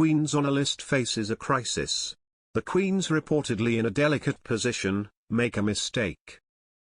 Queen's honour list faces a crisis. The Queen's reportedly in a delicate position, make a mistake.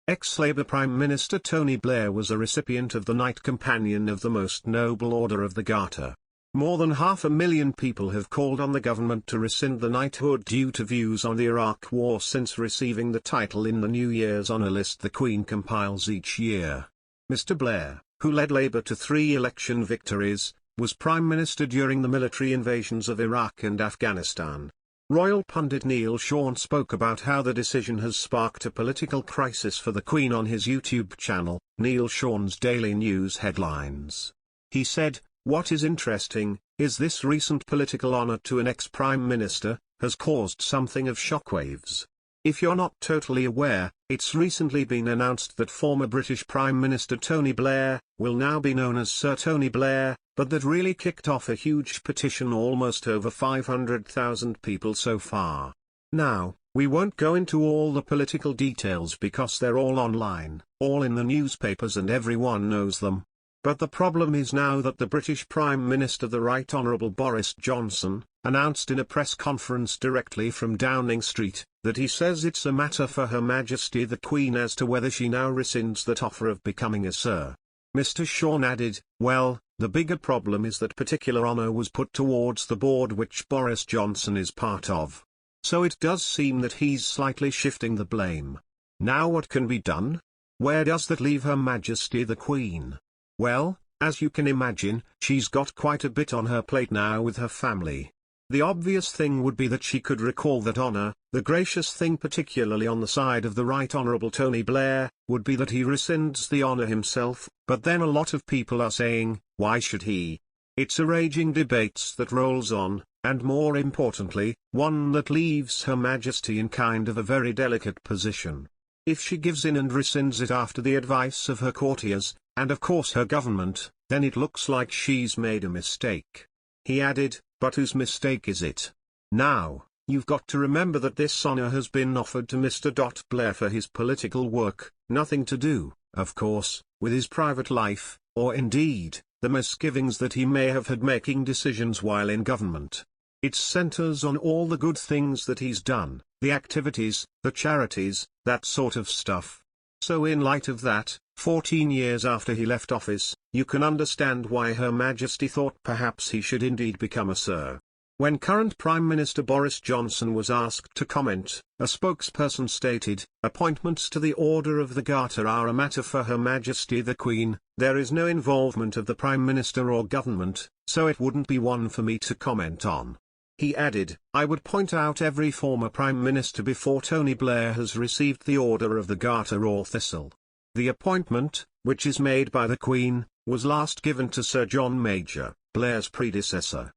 Ex-Labour Prime Minister Tony Blair was a recipient of the Knight Companion of the Most Noble Order of the Garter. More than 500,000 people have called on the government to rescind the knighthood due to views on the Iraq War since receiving the title in the New Year's honour list the Queen compiles each year. Mr. Blair, who led Labour to 3 election victories, was Prime Minister during the military invasions of Iraq and Afghanistan. Royal pundit Neil Sean spoke about how the decision has sparked a political crisis for the Queen on his YouTube channel, Neil Sean's Daily News Headlines. He said, "What is interesting, is this recent political honour to an ex-Prime Minister, has caused something of shockwaves. If you're not totally aware, it's recently been announced that former British Prime Minister Tony Blair will now be known as Sir Tony Blair, but that really kicked off a huge petition, almost over 500,000 people so far. Now, we won't go into all the political details because they're all online, all in the newspapers and everyone knows them. But the problem is now that the British Prime Minister, the Right Honourable Boris Johnson, announced in a press conference directly from Downing Street, that he says it's a matter for Her Majesty the Queen as to whether she now rescinds that offer of becoming a Sir. Mr. Sean added, well, the bigger problem is that particular honour was put towards the board which Boris Johnson is part of. So it does seem that he's slightly shifting the blame. Now what can be done? Where does that leave Her Majesty the Queen? Well, as you can imagine, she's got quite a bit on her plate now with her family. The obvious thing would be that she could recall that honour. The gracious thing, particularly on the side of the Right Honourable Tony Blair, would be that he rescinds the honour himself, but then a lot of people are saying, why should he? It's a raging debate that rolls on, and more importantly, one that leaves Her Majesty in kind of a very delicate position. If she gives in and rescinds it after the advice of her courtiers, and of course her government, then it looks like she's made a mistake. He added, but whose mistake is it? Now, you've got to remember that this honour has been offered to Mr. Blair for his political work, nothing to do, of course, with his private life, or indeed, the misgivings that he may have had making decisions while in government. It centres on all the good things that he's done, the activities, the charities, that sort of stuff. So in light of that, 14 years after he left office, you can understand why Her Majesty thought perhaps he should indeed become a Sir. When current Prime Minister Boris Johnson was asked to comment, a spokesperson stated, appointments to the Order of the Garter are a matter for Her Majesty the Queen, there is no involvement of the Prime Minister or government, so it wouldn't be one for me to comment on. He added, I would point out every former Prime Minister before Tony Blair has received the Order of the Garter or Thistle. The appointment, which is made by the Queen, was last given to Sir John Major, Blair's predecessor.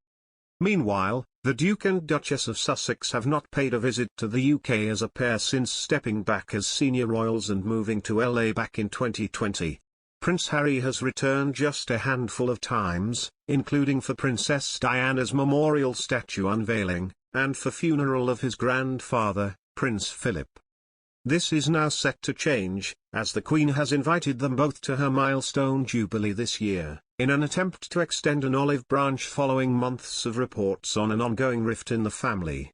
Meanwhile, the Duke and Duchess of Sussex have not paid a visit to the UK as a pair since stepping back as senior royals and moving to LA back in 2020. Prince Harry has returned just a handful of times, including for Princess Diana's memorial statue unveiling, and for funeral of his grandfather, Prince Philip. This is now set to change, as the Queen has invited them both to her milestone jubilee this year, in an attempt to extend an olive branch following months of reports on an ongoing rift in the family.